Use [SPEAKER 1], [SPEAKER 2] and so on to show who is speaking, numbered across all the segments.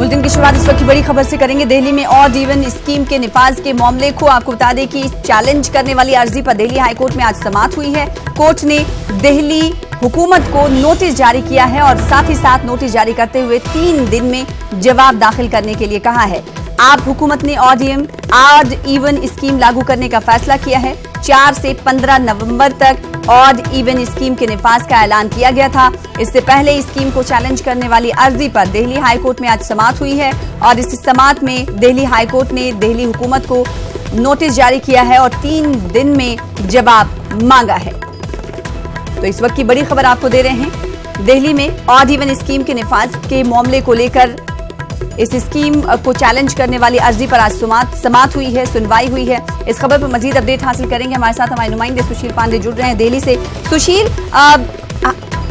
[SPEAKER 1] Bulletin की शुरुआत इस वक्त की बड़ी खबर से करेंगे। दिल्ली में ऑड इवन स्कीम के निफाज के मामले को आपको बता दें कि चैलेंज करने वाली अर्जी पर दिल्ली हाईकोर्ट में आज समाअत हुई है। कोर्ट ने दिल्ली हुकूमत को नोटिस जारी किया है और साथ ही साथ नोटिस जारी करते हुए 3 दिन में जवाब दाखिल करने के लिए कहा है। आप हुकूमत ने ऑड इवन स्कीम लागू करने का फैसला किया है। 4 से 15 नवंबर तक ऑड इवन स्कीम के निफाज का ऐलान किया गया था। इससे पहले स्कीम को चैलेंज करने वाली अर्जी पर दिल्ली हाईकोर्ट में आज समाअत हुई है और इस समाअत में दिल्ली हाईकोर्ट ने दिल्ली हुकूमत को नोटिस जारी किया है और 3 दिन में जवाब मांगा है। तो इस वक्त की बड़ी खबर आपको दे रहे हैं। दिल्ली में ऑड इवन स्कीम के निफाज के मामले को लेकर इस स्कीम को चैलेंज करने वाली अर्जी पर आज समाअत हुई है, सुनवाई हुई है। इस खबर पर मजीद अपडेट हासिल करेंगे। हमारे साथ हमारे नुमाइंदे सुशील पांडे जुड़ रहे हैं दिल्ली से। सुशील,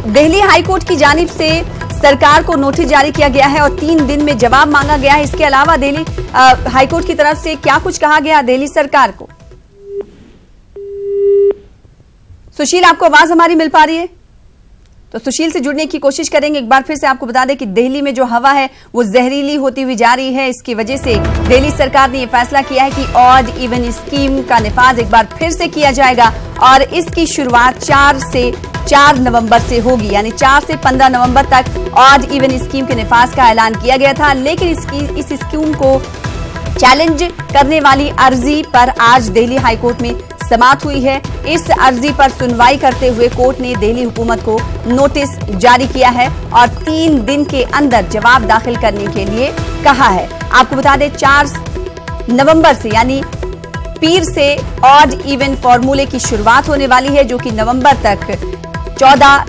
[SPEAKER 1] दिल्ली हाईकोर्ट की जानिब से सरकार को नोटिस जारी किया गया है और 3 दिन में जवाब मांगा गया है। इसके अलावा दिल्ली हाईकोर्ट की तरफ से क्या कुछ कहा गया दिल्ली सरकार को? सुशील, आपको आवाज हमारी मिल पा रही है? तो सुशील से जुड़ने की कोशिश करेंगे। एक बार फिर से आपको बता दें कि दिल्ली में जो हवा है वो जहरीली होती हुई जा रही है। इसकी वजह से दिल्ली सरकार ने यह फैसला किया है कि ऑड इवन स्कीम का निफाज एक बार फिर से किया जाएगा और इसकी शुरुआत 4 नवंबर से होगी। यानी 4 से 15 नवंबर तक ऑड इवन स्कीम के निफाज का ऐलान किया गया था, लेकिन इस स्कीम को चैलेंज करने वाली अर्जी पर आज दिल्ली हाईकोर्ट में समाअत हुई है। इस अर्जी पर सुनवाई करते हुए कोर्ट ने दिल्ली हुकूमत को नोटिस जारी किया है और 3 दिन के अंदर जवाब दाखिल करने के लिए कहा है। आपको बता दें 4 नवंबर से यानी पीर से ऑड इवन फॉर्मूले की शुरुआत होने वाली है, जो कि नवंबर तक 15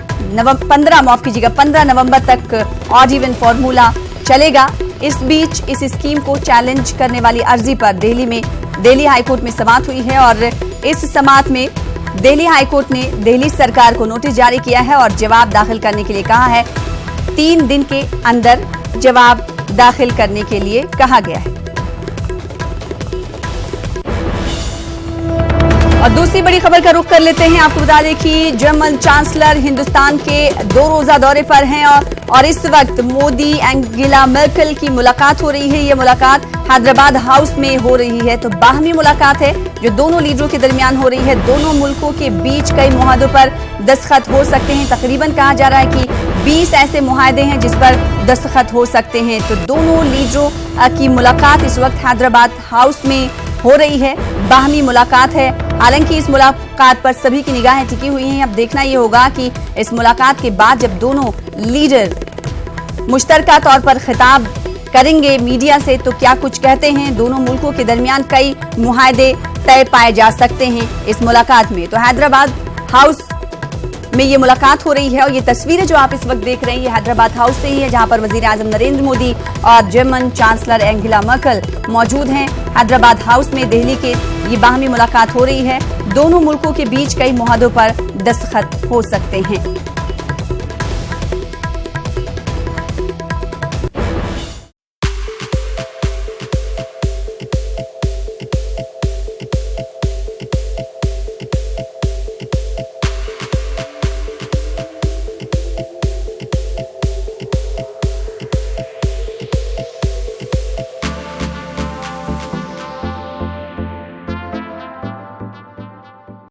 [SPEAKER 1] नवंबर तक ऑड इवन फॉर्मूला चलेगा। इस बीच इस स्कीम को चैलेंज करने वाली अर्जी पर दिल्ली हाईकोर्ट में समाअत हुई है और इस समाअत में दिल्ली हाईकोर्ट ने दिल्ली सरकार को नोटिस जारी किया है और जवाब दाखिल करने के लिए कहा है। 3 दिन के अंदर जवाब दाखिल करने के लिए कहा गया है। और दूसरी बड़ी खबर का रुख कर लेते हैं। आपको बता दें कि जर्मन चांसलर हिंदुस्तान के 2 रोजा दौरे पर हैं और इस वक्त मोदी एंगेला मर्केल की मुलाकात हो रही है। ये मुलाकात हैदराबाद हाउस में हो रही है। तो बाहमी मुलाकात है जो दोनों लीडरों के दरमियान हो रही है। दोनों मुल्कों के बीच कई मुआहदों पर दस्तखत हो सकते हैं। तकरीबन कहा जा रहा है कि 20 ऐसे मुआहदे हैं जिस पर दस्तखत हो सकते हैं। तो दोनों लीडरों की मुलाकात इस वक्त हैदराबाद हाउस में हो रही है। बाहमी मुलाकात है। हालांकि इस मुलाकात पर सभी की निगाहें टिकी हुई हैं। अब देखना यह होगा कि इस मुलाकात के बाद जब दोनों लीडर मुश्तरका तौर पर खिताब करेंगे मीडिया से तो क्या कुछ कहते हैं। दोनों मुल्कों के दरमियान कई मुआहदे तय पाए जा सकते हैं इस मुलाकात में। तो हैदराबाद हाउस में ये मुलाकात हो रही है और ये तस्वीरें जो आप इस वक्त देख रहे हैं ये हैदराबाद हाउस से ही है, जहां पर वजीर आजम नरेंद्र मोदी और जर्मन चांसलर एंगेला मर्केल मौजूद हैं। हैदराबाद हाउस में दिल्ली के ये बाहमी मुलाकात हो रही है। दोनों मुल्कों के बीच कई मुआहदों पर दस्तखत हो सकते हैं।